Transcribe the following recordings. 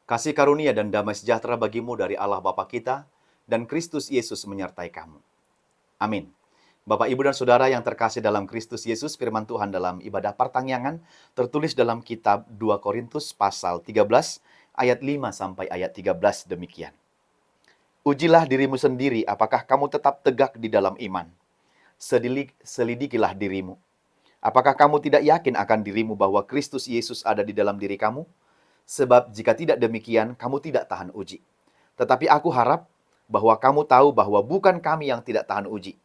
Kasih karunia dan damai sejahtera bagimu dari Allah Bapa kita dan Kristus Yesus menyertai kamu. Amin. Bapak, Ibu, dan Saudara yang terkasih dalam Kristus Yesus, firman Tuhan dalam ibadah pertangyangan tertulis dalam kitab 2 Korintus pasal 13 ayat 5 sampai ayat 13 demikian. Ujilah dirimu sendiri, apakah kamu tetap tegak di dalam iman. Selidikilah dirimu. Apakah kamu tidak yakin akan dirimu bahwa Kristus Yesus ada di dalam diri kamu? Sebab jika tidak demikian, kamu tidak tahan uji. Tetapi aku harap bahwa kamu tahu bahwa bukan kami yang tidak tahan uji.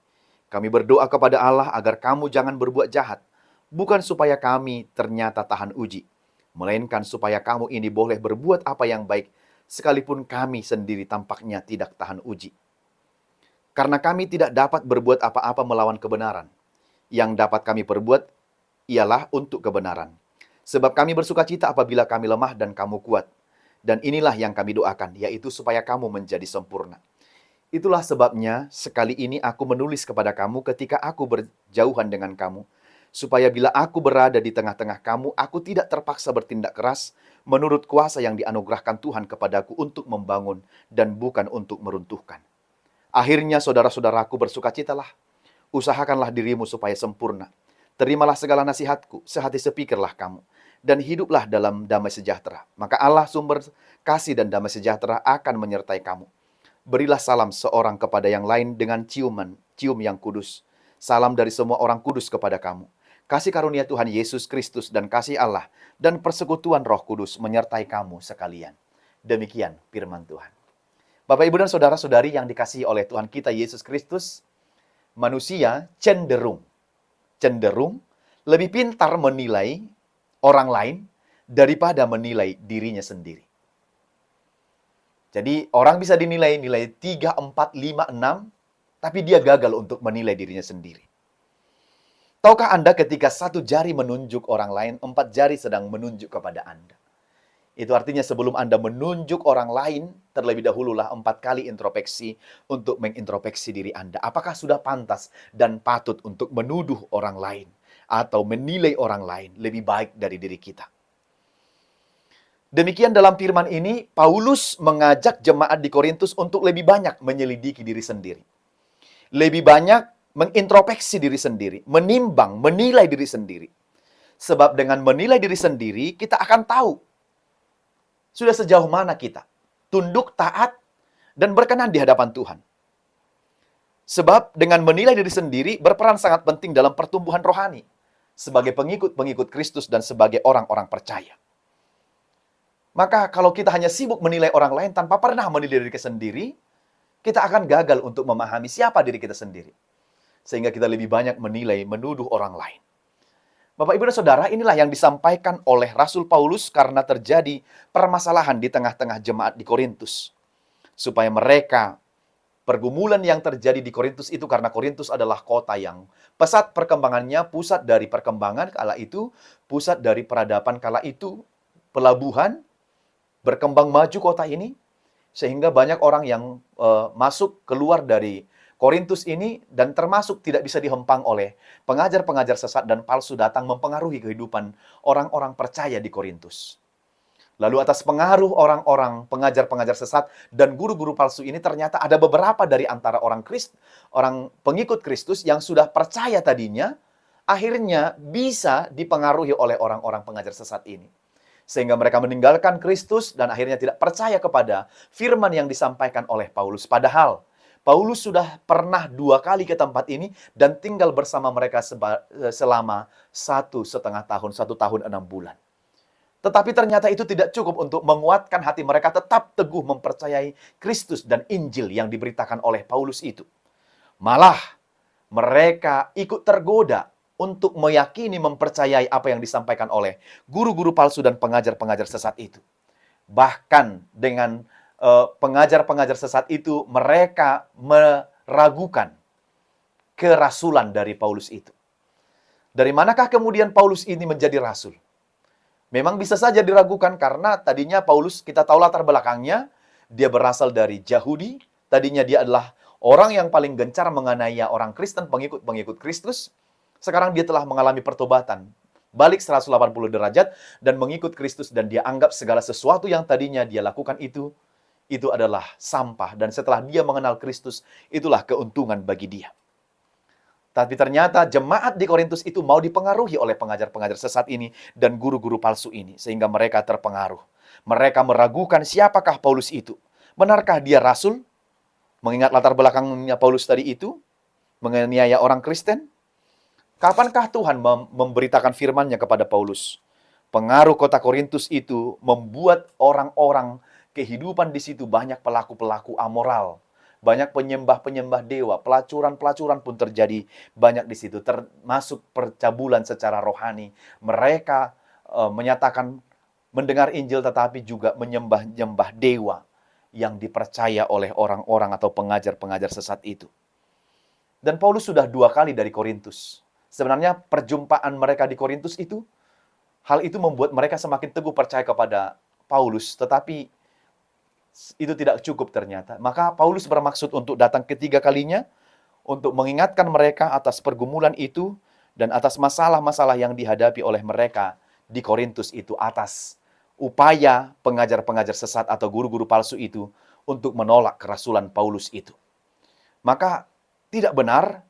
Kami berdoa kepada Allah agar kamu jangan berbuat jahat, bukan supaya kami ternyata tahan uji, melainkan supaya kamu ini boleh berbuat apa yang baik, sekalipun kami sendiri tampaknya tidak tahan uji. Karena kami tidak dapat berbuat apa-apa melawan kebenaran. Yang dapat kami perbuat ialah untuk kebenaran. Sebab kami bersukacita apabila kami lemah dan kamu kuat. Dan inilah yang kami doakan, yaitu supaya kamu menjadi sempurna. Itulah sebabnya sekali ini aku menulis kepada kamu ketika aku berjauhan dengan kamu, supaya bila aku berada di tengah-tengah kamu, aku tidak terpaksa bertindak keras menurut kuasa yang dianugerahkan Tuhan kepadaku untuk membangun dan bukan untuk meruntuhkan. Akhirnya saudara-saudaraku bersukacitalah, usahakanlah dirimu supaya sempurna. Terimalah segala nasihatku, sehati sepikirlah kamu, dan hiduplah dalam damai sejahtera. Maka Allah sumber kasih dan damai sejahtera akan menyertai kamu. Berilah salam seorang kepada yang lain dengan cium yang kudus. Salam dari semua orang kudus kepada kamu. Kasih karunia Tuhan Yesus Kristus dan kasih Allah dan persekutuan Roh Kudus menyertai kamu sekalian. Demikian firman Tuhan. Bapak, Ibu, dan saudara-saudari yang dikasihi oleh Tuhan kita Yesus Kristus, manusia cenderung lebih pintar menilai orang lain daripada menilai dirinya sendiri. Jadi orang bisa dinilai nilai 3, 4, 5, 6, tapi dia gagal untuk menilai dirinya sendiri. Tahukah Anda ketika satu jari menunjuk orang lain, 4 jari sedang menunjuk kepada Anda? Itu artinya sebelum Anda menunjuk orang lain, terlebih dahululah 4 kali introspeksi untuk mengintrospeksi diri Anda. Apakah sudah pantas dan patut untuk menuduh orang lain atau menilai orang lain lebih baik dari diri kita? Demikian dalam firman ini, Paulus mengajak jemaat di Korintus untuk lebih banyak menyelidiki diri sendiri. Lebih banyak mengintrospeksi diri sendiri, menimbang, menilai diri sendiri. Sebab dengan menilai diri sendiri, kita akan tahu sudah sejauh mana kita tunduk, taat, dan berkenan di hadapan Tuhan. Sebab dengan menilai diri sendiri berperan sangat penting dalam pertumbuhan rohani sebagai pengikut-pengikut Kristus dan sebagai orang-orang percaya. Maka kalau kita hanya sibuk menilai orang lain tanpa pernah menilai diri kita sendiri, kita akan gagal untuk memahami siapa diri kita sendiri. Sehingga kita lebih banyak menilai, menuduh orang lain. Bapak, Ibu, dan Saudara, inilah yang disampaikan oleh Rasul Paulus karena terjadi permasalahan di tengah-tengah jemaat di Korintus. Supaya mereka, pergumulan yang terjadi di Korintus itu karena Korintus adalah kota yang pesat perkembangannya, pusat dari perkembangan kala itu, pusat dari peradaban kala itu, pelabuhan, berkembang maju kota ini, sehingga banyak orang yang masuk keluar dari Korintus ini dan termasuk tidak bisa dihempang oleh pengajar-pengajar sesat dan palsu datang mempengaruhi kehidupan orang-orang percaya di Korintus. Lalu atas pengaruh orang-orang pengajar-pengajar sesat dan guru-guru palsu ini ternyata ada beberapa dari antara orang pengikut Kristus yang sudah percaya tadinya, akhirnya bisa dipengaruhi oleh orang-orang pengajar sesat ini. Sehingga mereka meninggalkan Kristus dan akhirnya tidak percaya kepada firman yang disampaikan oleh Paulus. Padahal Paulus sudah pernah 2 kali ke tempat ini dan tinggal bersama mereka selama 1,5 tahun, 1 tahun 6 bulan. Tetapi ternyata itu tidak cukup untuk menguatkan hati mereka tetap teguh mempercayai Kristus dan Injil yang diberitakan oleh Paulus itu. Malah mereka ikut tergoda untuk meyakini, mempercayai apa yang disampaikan oleh guru-guru palsu dan pengajar-pengajar sesat itu. Bahkan dengan pengajar-pengajar sesat itu, mereka meragukan kerasulan dari Paulus itu. Dari manakah kemudian Paulus ini menjadi rasul? Memang bisa saja diragukan karena tadinya Paulus, kita tahu latar belakangnya, dia berasal dari Yahudi, tadinya dia adalah orang yang paling gencar menganiaya orang Kristen, pengikut-pengikut Kristus. Sekarang dia telah mengalami pertobatan, balik 180 derajat dan mengikut Kristus, dan dia anggap segala sesuatu yang tadinya dia lakukan itu adalah sampah, dan setelah dia mengenal Kristus, itulah keuntungan bagi dia. Tapi ternyata jemaat di Korintus itu mau dipengaruhi oleh pengajar-pengajar sesat ini dan guru-guru palsu ini, sehingga mereka terpengaruh. Mereka meragukan siapakah Paulus itu. Benarkah dia rasul? Mengingat latar belakangnya Paulus tadi itu, menganiaya orang Kristen. Kapankah Tuhan memberitakan firman-Nya kepada Paulus? Pengaruh kota Korintus itu membuat orang-orang kehidupan di situ banyak pelaku-pelaku amoral. Banyak penyembah-penyembah dewa, pelacuran-pelacuran pun terjadi banyak di situ, termasuk percabulan secara rohani. Mereka menyatakan mendengar Injil tetapi juga menyembah-nyembah dewa yang dipercaya oleh orang-orang atau pengajar-pengajar sesat itu. Dan Paulus sudah 2 kali dari Korintus. Sebenarnya perjumpaan mereka di Korintus itu, hal itu membuat mereka semakin teguh percaya kepada Paulus, tetapi itu tidak cukup ternyata. Maka Paulus bermaksud untuk datang ketiga kalinya, untuk mengingatkan mereka atas pergumulan itu, dan atas masalah-masalah yang dihadapi oleh mereka di Korintus itu, atas upaya pengajar-pengajar sesat atau guru-guru palsu itu untuk menolak kerasulan Paulus itu. Maka tidak benar,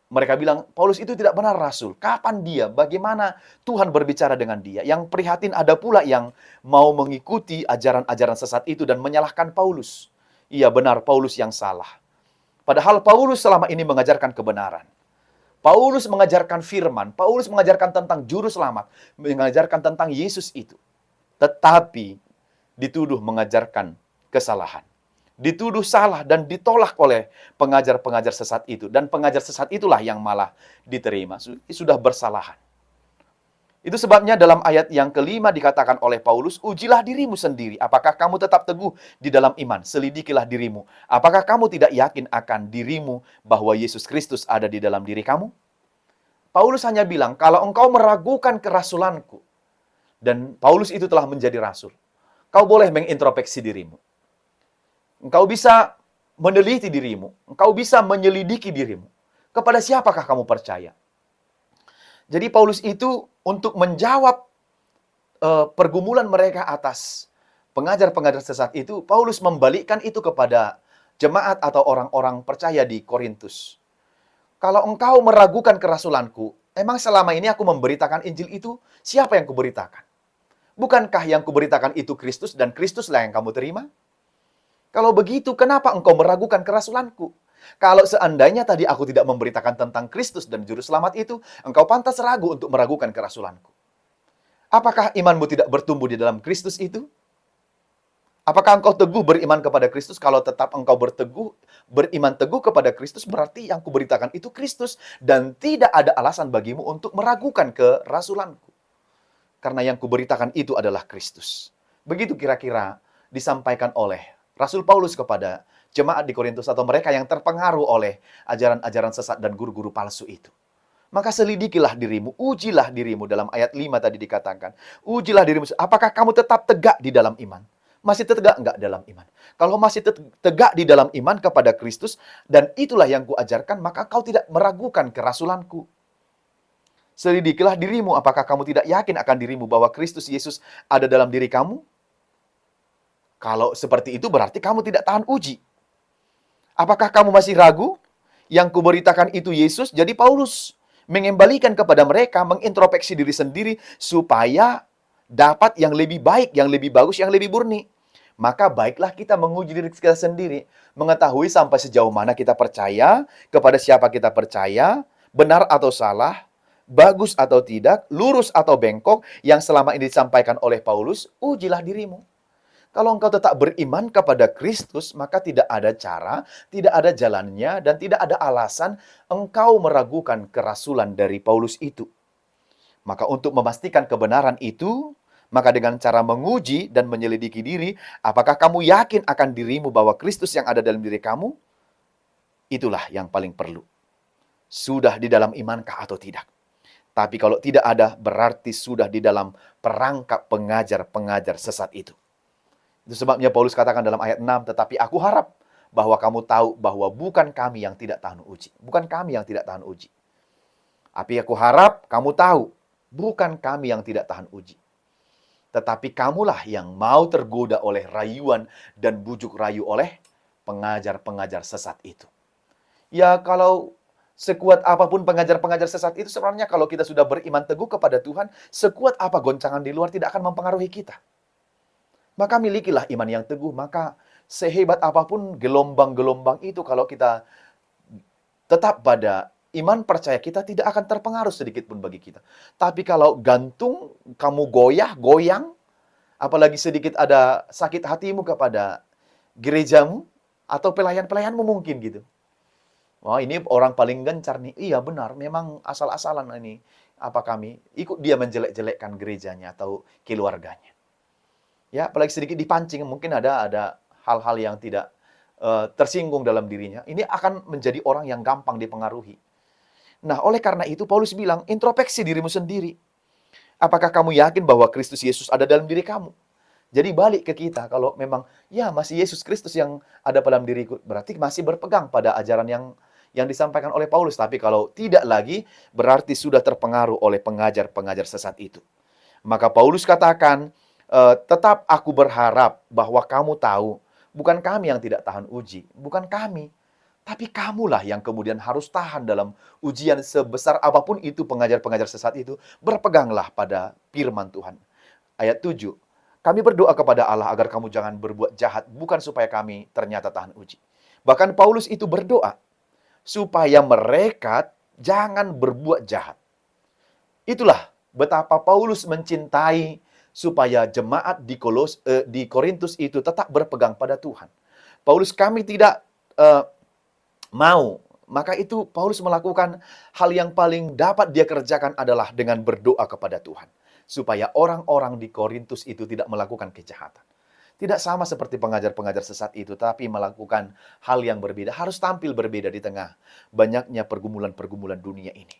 mereka bilang, Paulus itu tidak benar rasul. Kapan dia? Bagaimana Tuhan berbicara dengan dia? Yang prihatin ada pula yang mau mengikuti ajaran-ajaran sesat itu dan menyalahkan Paulus. Iya benar, Paulus yang salah. Padahal Paulus selama ini mengajarkan kebenaran. Paulus mengajarkan firman. Paulus mengajarkan tentang juru selamat. Mengajarkan tentang Yesus itu. Tetapi dituduh mengajarkan kesalahan. Dituduh salah dan ditolak oleh pengajar-pengajar sesat itu. Dan pengajar sesat itulah yang malah diterima. Sudah bersalahan. Itu sebabnya dalam ayat yang kelima dikatakan oleh Paulus, ujilah dirimu sendiri. Apakah kamu tetap teguh di dalam iman? Selidikilah dirimu. Apakah kamu tidak yakin akan dirimu bahwa Yesus Kristus ada di dalam diri kamu? Paulus hanya bilang, kalau engkau meragukan kerasulanku, dan Paulus itu telah menjadi rasul, kau boleh mengintrospeksi dirimu. Engkau bisa meneliti dirimu. Engkau bisa menyelidiki dirimu. Kepada siapakah kamu percaya? Jadi Paulus itu untuk menjawab pergumulan mereka atas pengajar-pengajar sesat itu, Paulus membalikkan itu kepada jemaat atau orang-orang percaya di Korintus. Kalau engkau meragukan kerasulanku, emang selama ini aku memberitakan Injil itu, siapa yang kuberitakan? Bukankah yang kuberitakan itu Kristus dan Kristuslah yang kamu terima? Kalau begitu, kenapa engkau meragukan kerasulanku? Kalau seandainya tadi aku tidak memberitakan tentang Kristus dan Juru Selamat itu, engkau pantas ragu untuk meragukan kerasulanku. Apakah imanmu tidak bertumbuh di dalam Kristus itu? Apakah engkau teguh beriman kepada Kristus? Kalau tetap engkau beriman teguh kepada Kristus, berarti yang kuberitakan itu Kristus. Dan tidak ada alasan bagimu untuk meragukan kerasulanku. Karena yang kuberitakan itu adalah Kristus. Begitu kira-kira disampaikan oleh Rasul Paulus kepada jemaat di Korintus atau mereka yang terpengaruh oleh ajaran-ajaran sesat dan guru-guru palsu itu. Maka selidikilah dirimu, ujilah dirimu. Dalam ayat 5 tadi dikatakan, ujilah dirimu, apakah kamu tetap tegak di dalam iman? Masih tegak enggak dalam iman? Kalau masih tegak di dalam iman kepada Kristus, dan itulah yang kuajarkan, maka kau tidak meragukan kerasulanku. Selidikilah dirimu, apakah kamu tidak yakin akan dirimu bahwa Kristus Yesus ada dalam diri kamu? Kalau seperti itu berarti kamu tidak tahan uji. Apakah kamu masih ragu? Yang kuberitakan itu Yesus, jadi Paulus mengembalikan kepada mereka, mengintrospeksi diri sendiri, supaya dapat yang lebih baik, yang lebih bagus, yang lebih murni. Maka baiklah kita menguji diri kita sendiri, mengetahui sampai sejauh mana kita percaya, kepada siapa kita percaya, benar atau salah, bagus atau tidak, lurus atau bengkok, yang selama ini disampaikan oleh Paulus, ujilah dirimu. Kalau engkau tetap beriman kepada Kristus, maka tidak ada cara, tidak ada jalannya, dan tidak ada alasan engkau meragukan kerasulan dari Paulus itu. Maka untuk memastikan kebenaran itu, maka dengan cara menguji dan menyelidiki diri, apakah kamu yakin akan dirimu bahwa Kristus yang ada dalam diri kamu? Itulah yang paling perlu. Sudah di dalam imankah atau tidak? Tapi kalau tidak ada, berarti sudah di dalam perangkap pengajar-pengajar sesat itu. Itu sebabnya Paulus katakan dalam ayat 6, tetapi aku harap bahwa kamu tahu bahwa bukan kami yang tidak tahan uji. Bukan kami yang tidak tahan uji. Tapi aku harap kamu tahu Bukan kami yang tidak tahan uji, tetapi kamulah yang mau tergoda oleh rayuan dan bujuk rayu oleh pengajar-pengajar sesat itu. Ya, kalau sekuat apapun pengajar-pengajar sesat itu, sebenarnya kalau kita sudah beriman teguh kepada Tuhan, sekuat apa goncangan di luar tidak akan mempengaruhi kita. Maka milikilah iman yang teguh, maka sehebat apapun gelombang-gelombang itu, kalau kita tetap pada iman percaya, kita tidak akan terpengaruh sedikit pun bagi kita. Tapi kalau gantung, kamu goyang, apalagi sedikit ada sakit hatimu kepada gerejamu, atau pelayan-pelayanmu mungkin gitu. Wah, ini orang paling gencar nih. Iya benar, memang asal-asalan ini. Apa kami ikut dia menjelek-jelekkan gerejanya atau keluarganya. Ya, apalagi sedikit dipancing, mungkin ada hal-hal yang tidak tersinggung dalam dirinya. Ini akan menjadi orang yang gampang dipengaruhi. Nah, oleh karena itu Paulus bilang, introspeksi dirimu sendiri. Apakah kamu yakin bahwa Kristus Yesus ada dalam diri kamu? Jadi balik ke kita, kalau memang ya masih Yesus Kristus yang ada dalam diriku, berarti masih berpegang pada ajaran yang disampaikan oleh Paulus. Tapi kalau tidak lagi, berarti sudah terpengaruh oleh pengajar-pengajar sesat itu. Maka Paulus katakan, tetap aku berharap bahwa kamu tahu, bukan kami yang tidak tahan uji, bukan kami, tapi kamulah yang kemudian harus tahan dalam ujian sebesar apapun itu pengajar-pengajar sesat itu. Berpeganglah pada firman Tuhan. Ayat 7. Kami berdoa kepada Allah agar kamu jangan berbuat jahat, bukan supaya kami ternyata tahan uji. Bahkan Paulus itu berdoa supaya mereka jangan berbuat jahat. Itulah betapa Paulus mencintai supaya jemaat di Korintus itu tetap berpegang pada Tuhan. Paulus, kami tidak mau. Maka itu Paulus melakukan hal yang paling dapat dia kerjakan adalah dengan berdoa kepada Tuhan. Supaya orang-orang di Korintus itu tidak melakukan kejahatan. Tidak sama seperti pengajar-pengajar sesat itu, tapi melakukan hal yang berbeda. Harus tampil berbeda di tengah banyaknya pergumulan-pergumulan dunia ini.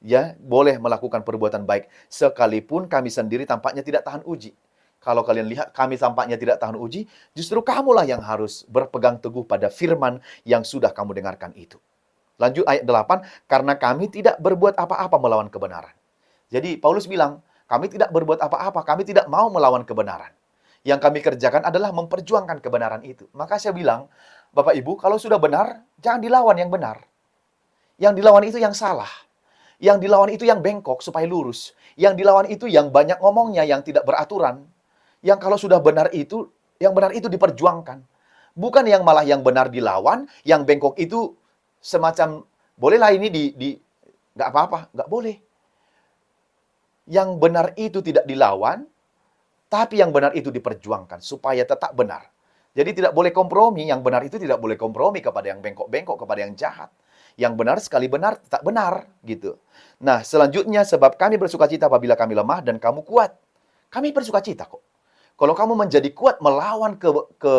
Ya, boleh melakukan perbuatan baik, sekalipun kami sendiri tampaknya tidak tahan uji. Kalau kalian lihat kami tampaknya tidak tahan uji, justru kamulah yang harus berpegang teguh pada firman yang sudah kamu dengarkan itu. Lanjut ayat 8, karena kami tidak berbuat apa-apa melawan kebenaran. Jadi Paulus bilang, kami tidak berbuat apa-apa, kami tidak mau melawan kebenaran. Yang kami kerjakan adalah memperjuangkan kebenaran itu. Maka saya bilang, Bapak Ibu, kalau sudah benar, jangan dilawan yang benar. Yang dilawan itu yang salah. Yang dilawan itu yang bengkok supaya lurus. Yang dilawan itu yang banyak ngomongnya, yang tidak beraturan. Yang kalau sudah benar itu, yang benar itu diperjuangkan. Bukan yang malah yang benar dilawan, yang bengkok itu semacam, bolehlah ini nggak apa-apa, nggak boleh. Yang benar itu tidak dilawan, tapi yang benar itu diperjuangkan supaya tetap benar. Jadi tidak boleh kompromi, yang benar itu tidak boleh kompromi kepada yang bengkok-bengkok, kepada yang jahat. Yang benar sekali benar, tetap benar, gitu. Nah, selanjutnya, sebab kami bersukacita apabila kami lemah dan kamu kuat. Kami bersukacita kok. Kalau kamu menjadi kuat melawan ke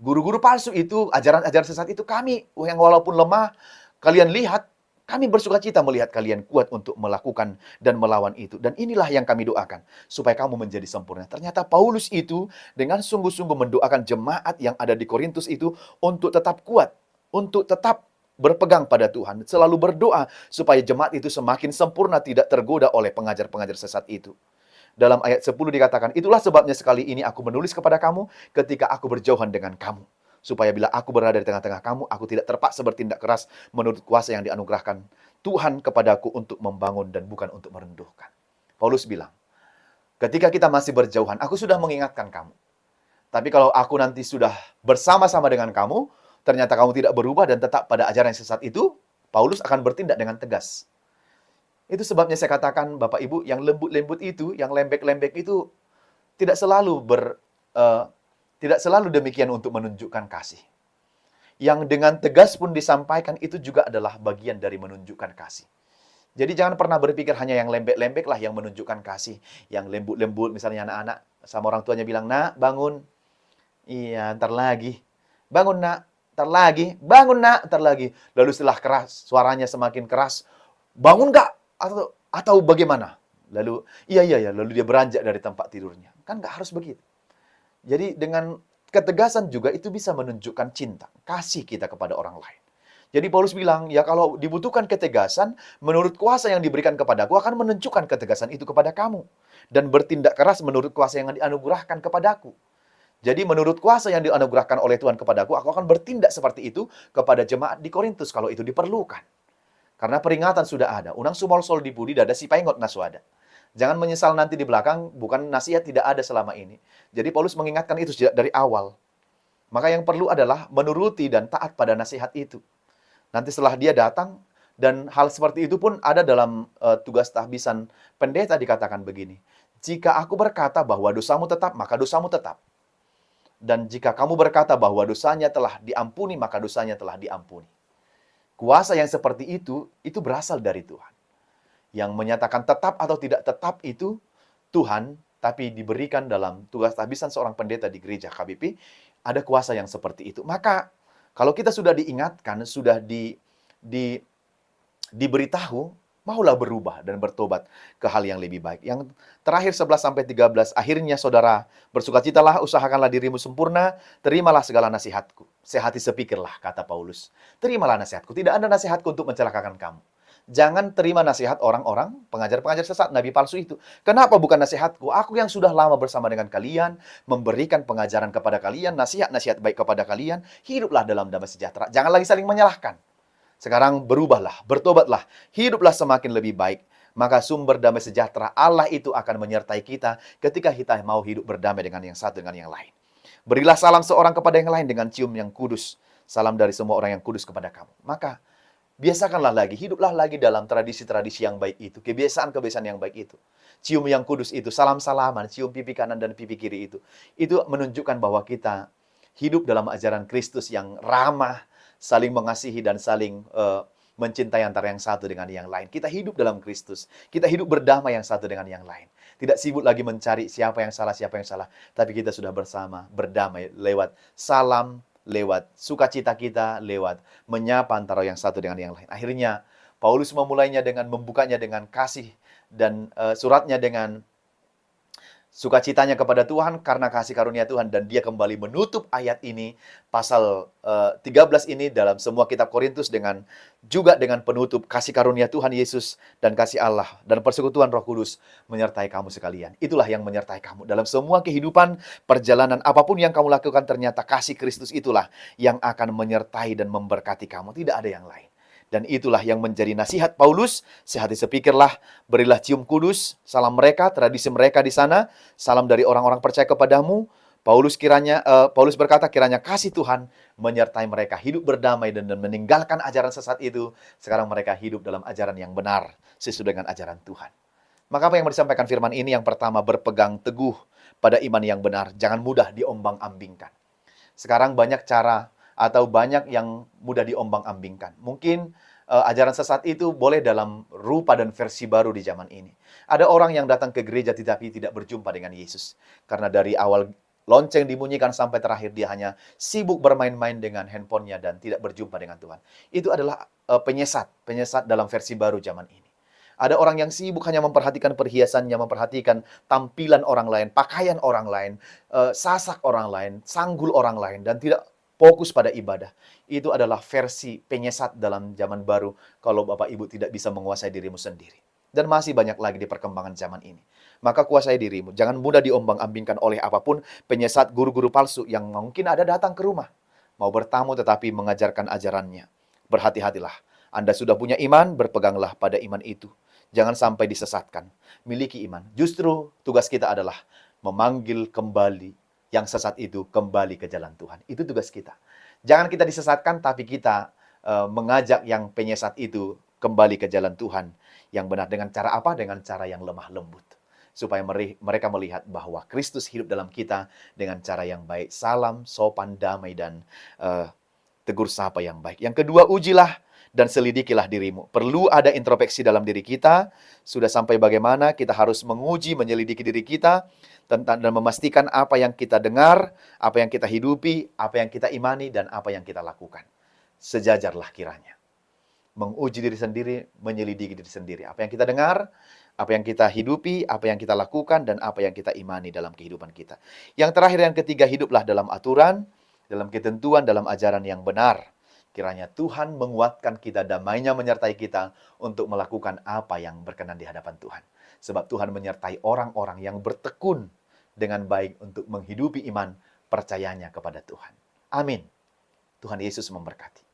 guru-guru palsu itu, ajaran-ajaran sesat itu, kami yang walaupun lemah, kalian lihat, kami bersukacita melihat kalian kuat untuk melakukan dan melawan itu. Dan inilah yang kami doakan, supaya kamu menjadi sempurna. Ternyata Paulus itu dengan sungguh-sungguh mendoakan jemaat yang ada di Korintus itu untuk tetap kuat, untuk tetap berpegang pada Tuhan. Selalu berdoa supaya jemaat itu semakin sempurna, tidak tergoda oleh pengajar-pengajar sesat itu. Dalam ayat 10 dikatakan, itulah sebabnya sekali ini aku menulis kepada kamu ketika aku berjauhan dengan kamu. Supaya bila aku berada di tengah-tengah kamu, aku tidak terpaksa bertindak keras menurut kuasa yang dianugerahkan Tuhan kepadaku untuk membangun dan bukan untuk meruntuhkan. Paulus bilang, ketika kita masih berjauhan, aku sudah mengingatkan kamu. Tapi kalau aku nanti sudah bersama-sama dengan kamu, ternyata kamu tidak berubah dan tetap pada ajaran yang sesat itu, Paulus akan bertindak dengan tegas. Itu sebabnya saya katakan, Bapak Ibu, yang lembut-lembut itu, yang lembek-lembek itu, tidak selalu tidak selalu demikian untuk menunjukkan kasih. Yang dengan tegas pun disampaikan itu juga adalah bagian dari menunjukkan kasih. Jadi jangan pernah berpikir hanya yang lembek-lembek lah yang menunjukkan kasih. Yang lembut-lembut, misalnya anak-anak sama orang tuanya bilang, nak, bangun. Iya, ntar lagi. Bangun, nak. Ntar lagi. Bangun, nak. Ntar lagi. Lalu setelah keras, suaranya semakin keras. Bangun nggak? Atau bagaimana? Lalu, iya, lalu dia beranjak dari tempat tidurnya. Kan nggak harus begitu. Jadi dengan ketegasan juga itu bisa menunjukkan cinta, kasih kita kepada orang lain. Jadi Paulus bilang, ya kalau dibutuhkan ketegasan, menurut kuasa yang diberikan kepadaku akan menunjukkan ketegasan itu kepada kamu. Dan bertindak keras menurut kuasa yang dianugerahkan kepadaku. Jadi menurut kuasa yang dianugerahkan oleh Tuhan kepadaku, aku akan bertindak seperti itu kepada jemaat di Korintus kalau itu diperlukan. Karena peringatan sudah ada. Unang sumol sol di budi dada si paingot naswada. Jangan menyesal nanti di belakang, bukan nasihat tidak ada selama ini. Jadi Paulus mengingatkan itu sejak dari awal. Maka yang perlu adalah menuruti dan taat pada nasihat itu. Nanti setelah dia datang, dan hal seperti itu pun ada dalam tugas tahbisan pendeta dikatakan begini. Jika aku berkata bahwa dosamu tetap, maka dosamu tetap. Dan jika kamu berkata bahwa dosanya telah diampuni, maka dosanya telah diampuni. Kuasa yang seperti itu berasal dari Tuhan. Yang menyatakan tetap atau tidak tetap itu Tuhan, tapi diberikan dalam tugas tahbisan seorang pendeta di gereja KBP, ada kuasa yang seperti itu. Maka, kalau kita sudah diingatkan, sudah diberitahu, maulah berubah dan bertobat ke hal yang lebih baik. Yang terakhir 11-13, akhirnya saudara, bersukacitalah, usahakanlah dirimu sempurna, terimalah segala nasihatku. Sehati sepikirlah, kata Paulus. Terimalah nasihatku, tidak ada nasihatku untuk mencelakakan kamu. Jangan terima nasihat orang-orang, pengajar-pengajar sesat, nabi palsu itu. Kenapa bukan nasihatku? Aku yang sudah lama bersama dengan kalian, memberikan pengajaran kepada kalian, nasihat-nasihat baik kepada kalian, hiduplah dalam damai sejahtera. Jangan lagi saling menyalahkan. Sekarang berubahlah, bertobatlah, hiduplah semakin lebih baik. Maka sumber damai sejahtera Allah itu akan menyertai kita ketika kita mau hidup berdamai dengan yang satu dengan yang lain. Berilah salam seorang kepada yang lain dengan cium yang kudus. Salam dari semua orang yang kudus kepada kamu. Maka biasakanlah lagi, hiduplah lagi dalam tradisi-tradisi yang baik itu. Kebiasaan-kebiasaan yang baik itu. Cium yang kudus itu, salam-salaman, cium pipi kanan dan pipi kiri itu. Itu menunjukkan bahwa kita hidup dalam ajaran Kristus yang ramah, saling mengasihi dan saling mencintai antara yang satu dengan yang lain. Kita hidup dalam Kristus. Kita hidup berdamai yang satu dengan yang lain. Tidak sibuk lagi mencari siapa yang salah, tapi kita sudah bersama, berdamai lewat salam, lewat sukacita kita, lewat menyapa antara yang satu dengan yang lain. Akhirnya, Paulus memulainya dengan membukanya dengan kasih dan suratnya dengan sukacitanya kepada Tuhan karena kasih karunia Tuhan, dan dia kembali menutup ayat ini, pasal 13 ini dalam semua kitab Korintus juga dengan penutup kasih karunia Tuhan Yesus dan kasih Allah dan persekutuan Roh Kudus menyertai kamu sekalian. Itulah yang menyertai kamu dalam semua kehidupan, perjalanan apapun yang kamu lakukan, ternyata kasih Kristus itulah yang akan menyertai dan memberkati kamu, tidak ada yang lain. Dan itulah yang menjadi nasihat Paulus, sehati sepikirlah, berilah cium kudus, salam mereka, tradisi mereka di sana, salam dari orang-orang percaya kepadamu. Paulus berkata, kiranya kasih Tuhan menyertai mereka, hidup berdamai dan meninggalkan ajaran sesat itu. Sekarang mereka hidup dalam ajaran yang benar, sesuai dengan ajaran Tuhan. Maka apa yang disampaikan firman ini? Yang pertama, berpegang teguh pada iman yang benar, jangan mudah diombang-ambingkan. Sekarang banyak cara atau banyak yang mudah diombang-ambingkan. Mungkin ajaran sesat itu boleh dalam rupa dan versi baru di zaman ini. Ada orang yang datang ke gereja tetapi tidak berjumpa dengan Yesus. Karena dari awal lonceng dibunyikan sampai terakhir dia hanya sibuk bermain-main dengan handphonenya dan tidak berjumpa dengan Tuhan. Itu adalah penyesat dalam versi baru zaman ini. Ada orang yang sibuk hanya memperhatikan perhiasannya, memperhatikan tampilan orang lain, pakaian orang lain, sasak orang lain, sanggul orang lain, dan tidak fokus pada ibadah. Itu adalah versi penyesat dalam zaman baru kalau Bapak Ibu tidak bisa menguasai dirimu sendiri. Dan masih banyak lagi di perkembangan zaman ini. Maka kuasai dirimu. Jangan mudah diombang-ambingkan oleh apapun penyesat guru-guru palsu yang mungkin ada datang ke rumah. Mau bertamu tetapi mengajarkan ajarannya. Berhati-hatilah. Anda sudah punya iman, berpeganglah pada iman itu. Jangan sampai disesatkan. Miliki iman. Justru tugas kita adalah memanggil kembali yang sesat itu kembali ke jalan Tuhan. Itu tugas kita. Jangan kita disesatkan, tapi kita mengajak yang penyesat itu kembali ke jalan Tuhan. Yang benar dengan cara apa? Dengan cara yang lemah lembut. Supaya mereka melihat bahwa Kristus hidup dalam kita dengan cara yang baik. Salam, sopan, damai, dan tegur sapa yang baik. Yang kedua, ujilah dan selidikilah dirimu. Perlu ada introspeksi dalam diri kita. Sudah sampai bagaimana kita harus menguji, menyelidiki diri kita dan memastikan apa yang kita dengar, apa yang kita hidupi, apa yang kita imani, dan apa yang kita lakukan. Sejajarlah kiranya. Menguji diri sendiri, menyelidiki diri sendiri. Apa yang kita dengar, apa yang kita hidupi, apa yang kita lakukan, dan apa yang kita imani dalam kehidupan kita. Yang terakhir, yang ketiga, hiduplah dalam aturan, dalam ketentuan, dalam ajaran yang benar. Kiranya Tuhan menguatkan kita, damai-Nya menyertai kita untuk melakukan apa yang berkenan di hadapan Tuhan. Sebab Tuhan menyertai orang-orang yang bertekun dengan baik untuk menghidupi iman percayanya kepada Tuhan. Amin. Tuhan Yesus memberkati.